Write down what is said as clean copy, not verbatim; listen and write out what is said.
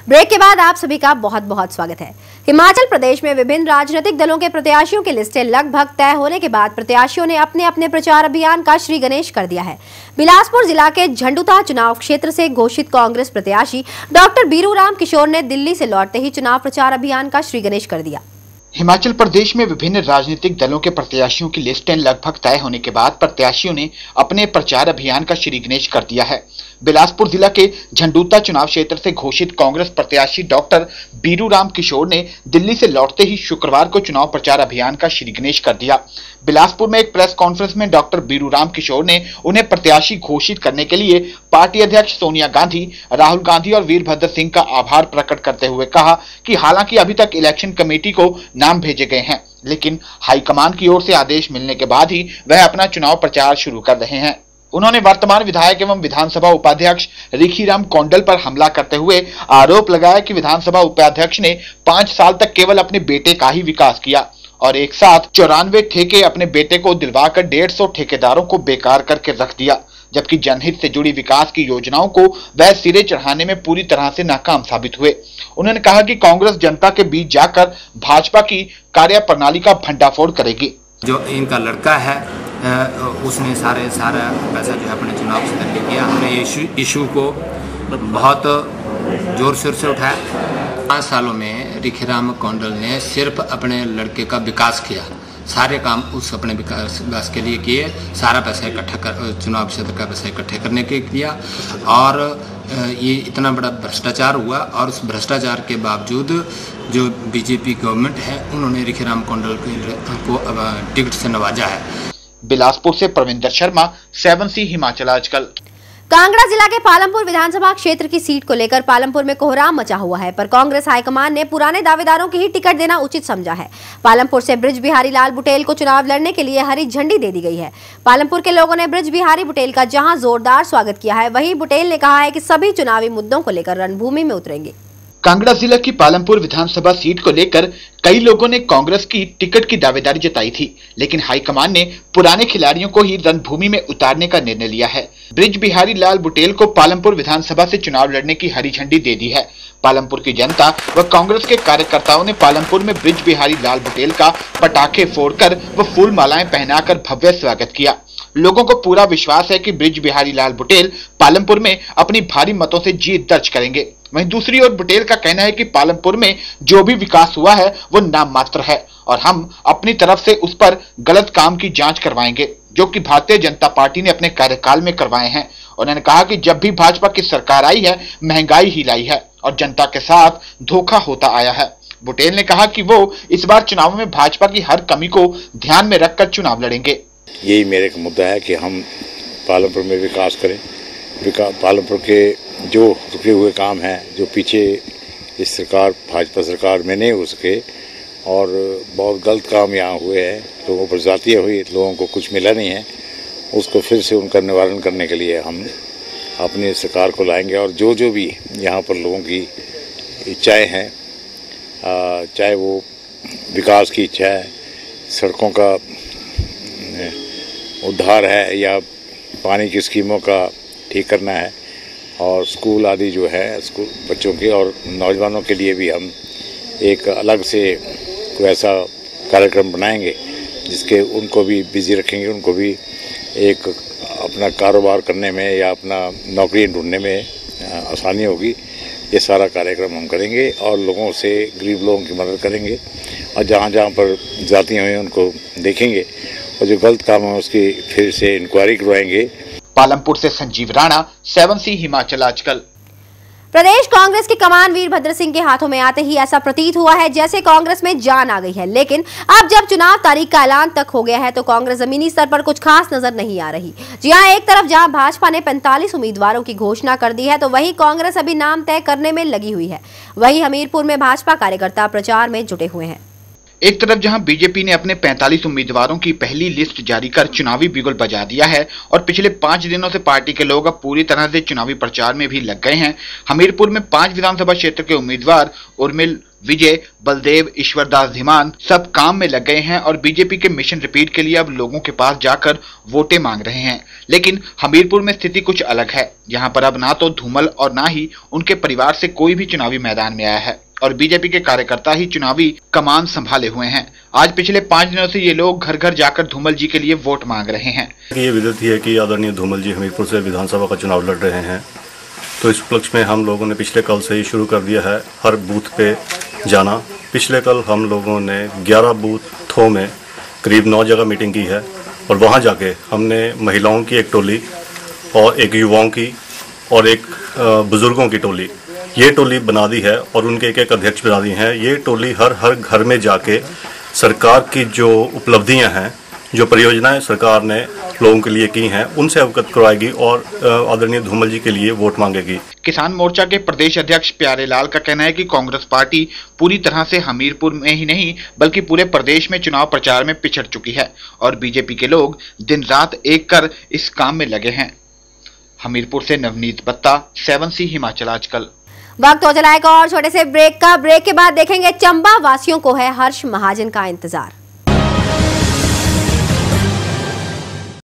Break के बाद आप सभी का बहुत बहुत स्वागत है। हिमाचल प्रदेश में विभिन्न राजनीतिक दलों के प्रत्याशियों की लिस्टें लगभग तय होने के बाद प्रत्याशियों ने अपने अपने प्रचार अभियान का श्री गणेश कर दिया है। बिलासपुर जिला के झंडुता चुनाव क्षेत्र से घोषित कांग्रेस प्रत्याशी डॉक्टर बीरूराम किशोर ने दिल्ली से लौटते ही चुनाव प्रचार अभियान का श्री गणेश कर दिया। हिमाचल प्रदेश में विभिन्न राजनीतिक दलों के प्रत्याशियों की लिस्टें लगभग तय होने के बाद प्रत्याशियों ने अपने प्रचार अभियान का श्री गणेश कर दिया है। बिलासपुर जिला के झंडुता चुनाव क्षेत्र से घोषित कांग्रेस प्रत्याशी डॉक्टर बीरूराम किशोर ने दिल्ली से लौटते ही शुक्रवार को चुनाव प्रचार अभियान का श्री गणेश कर दिया। बिलासपुर में एक प्रेस कॉन्फ्रेंस में डॉक्टर बीरूराम किशोर ने उन्हें प्रत्याशी घोषित करने के लिए पार्टी अध्यक्ष सोनिया गांधी, राहुल गांधी और वीरभद्र सिंह का आभार प्रकट करते हुए कहा कि हालांकि अभी तक इलेक्शन कमेटी को नाम भेजे गए हैं, लेकिन हाईकमान की ओर से आदेश मिलने के बाद ही वह अपना चुनाव प्रचार शुरू कर रहे हैं। उन्होंने वर्तमान विधायक एवं विधानसभा उपाध्यक्ष रिखीराम कौंडल पर हमला करते हुए आरोप लगाया कि विधानसभा उपाध्यक्ष ने 5 साल तक केवल अपने बेटे का ही विकास किया और एक साथ 94 ठेके अपने बेटे को दिलवाकर 150 ठेकेदारों को बेकार करके रख दिया, जबकि जनहित से जुड़ी विकास की योजनाओं को वह सिरे चढ़ाने में पूरी तरह से नाकाम साबित हुए। उन्होंने कहा कि कांग्रेस जनता के बीच जाकर भाजपा की कार्यप्रणाली का भंडाफोड़ करेगी। जो इनका लड़का है उसने सारा पैसा जो है अपने चुनाव से ले किया। हमने इशू को बहुत जोर शोर से उठाया। 5 सालों में रिखीराम कौंडल ने सिर्फ अपने लड़के का विकास किया, सारे काम उस अपने विकास के लिए किए, सारा पैसा इकट्ठा कर चुनाव क्षेत्र का पैसा इकट्ठे करने के किया और ये इतना बड़ा भ्रष्टाचार हुआ और उस भ्रष्टाचार के बावजूद जो बीजेपी गवर्नमेंट है उन्होंने रिखीराम कौंडल को टिकट से नवाजा है। बिलासपुर से प्रविंदर शर्मा, 7C हिमाचल आजकल। कांगड़ा जिला के पालमपुर विधानसभा क्षेत्र की सीट को लेकर पालमपुर में कोहराम मचा हुआ है, पर कांग्रेस हाईकमान ने पुराने दावेदारों की ही टिकट देना उचित समझा है। पालमपुर से बृज बिहारी लाल बुटेल को चुनाव लड़ने के लिए हरी झंडी दे दी गई है। पालमपुर के लोगों ने बृज बिहारी बुटेल का जहां जोरदार स्वागत किया है, वहीं बुटेल ने कहा है कि सभी चुनावी मुद्दों को लेकर रणभूमि में उतरेंगे। कांगड़ा जिला की पालमपुर विधानसभा सीट को लेकर कई लोगों ने कांग्रेस की टिकट की दावेदारी जताई थी, लेकिन हाईकमान ने पुराने खिलाड़ियों को ही रणभूमि में उतारने का निर्णय लिया है। बृज बिहारी लाल बुटेल को पालमपुर विधानसभा से चुनाव लड़ने की हरी झंडी दे दी है। पालमपुर की जनता व कांग्रेस के कार्यकर्ताओं ने पालमपुर में बृज बिहारी लाल बुटेल का पटाखे फोड़कर व फूल मालाएं पहनाकर भव्य स्वागत किया। लोगों को पूरा विश्वास है कि बृज बिहारी लाल बुटेल पालमपुर में अपनी भारी मतों से जीत दर्ज करेंगे। वहीं दूसरी ओर बुटेल का कहना है कि पालमपुर में जो भी विकास हुआ है वो नाम मात्र है और हम अपनी तरफ से उस पर गलत काम की जांच करवाएंगे, जो कि भारतीय जनता पार्टी ने अपने कार्यकाल में करवाए हैं। उन्होंने कहा कि जब भी भाजपा की सरकार आई है महंगाई ही लाई है और जनता के साथ धोखा होता आया है। बुटेल ने कहा कि वो इस बार चुनाव में भाजपा की हर कमी को ध्यान में रखकर चुनाव लड़ेंगे। यही मेरे का मुद्दा है कि हम पालमपुर में विकास करें। पालमपुर के जो रुके हुए काम हैं, जो पीछे इस सरकार भाजपा सरकार में नहीं हो सके और बहुत गलत काम यहाँ हुए हैं, लोगों पर जातियाँ हुई, लोगों को कुछ मिला नहीं है, उसको फिर से उनका निवारण करने के लिए हम अपनी सरकार को लाएंगे। और जो जो भी यहाँ पर लोगों की इच्छाएँ हैं, चाहे वो विकास की इच्छा है, सड़कों का उद्धार है या पानी की स्कीमों का ठीक करना है और स्कूल आदि जो है स्कूल बच्चों के और नौजवानों के लिए भी हम एक अलग से कोई ऐसा कार्यक्रम बनाएंगे जिसके उनको भी बिजी रखेंगे, उनको भी एक अपना कारोबार करने में या अपना नौकरी ढूंढने में आसानी होगी। ये सारा कार्यक्रम हम करेंगे और लोगों से, गरीब लोगों की मदद करेंगे और जहाँ जहाँ पर जातियाँ हुई उनको देखेंगे और जो गलत काम है उसकी फिर से इंक्वायरी करवाएंगे। पालमपुर से संजीव राणा, 7C हिमाचल आजकल। प्रदेश कांग्रेस की कमान वीरभद्र सिंह के हाथों में आते ही ऐसा प्रतीत हुआ है जैसे कांग्रेस में जान आ गई है, लेकिन अब जब चुनाव तारीख का ऐलान तक हो गया है तो कांग्रेस जमीनी स्तर पर कुछ खास नजर नहीं आ रही। जी हां, एक तरफ जहां भाजपा ने 45 उम्मीदवारों की घोषणा कर दी है तो वहीं कांग्रेस अभी नाम तय करने में लगी हुई है। वहीं हमीरपुर में भाजपा कार्यकर्ता प्रचार में जुटे हुए हैं। एक तरफ जहां बीजेपी ने अपने 45 उम्मीदवारों की पहली लिस्ट जारी कर चुनावी बिगुल बजा दिया है और पिछले 5 दिनों से पार्टी के लोग अब पूरी तरह से चुनावी प्रचार में भी लग गए हैं। हमीरपुर में 5 विधानसभा क्षेत्र के उम्मीदवार उर्मिल, विजय, बलदेव, ईश्वरदास धीमान सब काम में लग गए हैं और बीजेपी के मिशन रिपीट के लिए अब लोगों के पास जाकर वोटें मांग रहे हैं। लेकिन हमीरपुर में स्थिति कुछ अलग है। यहाँ पर अब ना तो धूमल और ना ही उनके परिवार से कोई भी चुनावी मैदान में आया है और बीजेपी के कार्यकर्ता ही चुनावी कमान संभाले हुए हैं। आज पिछले 5 दिनों से ये लोग घर घर जाकर धूमल जी के लिए वोट मांग रहे हैं। ये विदित है कि आदरणीय धूमल जी हमीरपुर से विधानसभा का चुनाव लड़ रहे हैं, तो इस उपलक्ष्य में हम लोगों ने पिछले कल से ही शुरू कर दिया है हर बूथ पे जाना। पिछले कल हम लोगों ने 11 बूथों में करीब 9 जगह मीटिंग की है और वहाँ जाके हमने महिलाओं की एक टोली और एक युवाओं की और एक बुजुर्गों की टोली, ये टोली बना दी है और उनके एक अध्यक्ष बना दी हैं। ये टोली हर घर में जाके सरकार की जो उपलब्धियां हैं, जो परियोजनाएं सरकार ने लोगों के लिए की हैं, उनसे अवगत करवाएगी और आदरणीय धूमल जी के लिए वोट मांगेगी। किसान मोर्चा के प्रदेश अध्यक्ष प्यारे लाल का कहना है कि कांग्रेस पार्टी पूरी तरह से हमीरपुर में ही नहीं बल्कि पूरे प्रदेश में चुनाव प्रचार में पिछड़ चुकी है और बीजेपी के लोग दिन रात एक कर इस काम में लगे हैं। हमीरपुर से नवनीत बत्ता, 7C हिमाचल आजकल। वक्त हो चला एक और छोटे से ब्रेक का। ब्रेक के बाद देखेंगे चंबा वासियों को है हर्ष महाजन का इंतजार।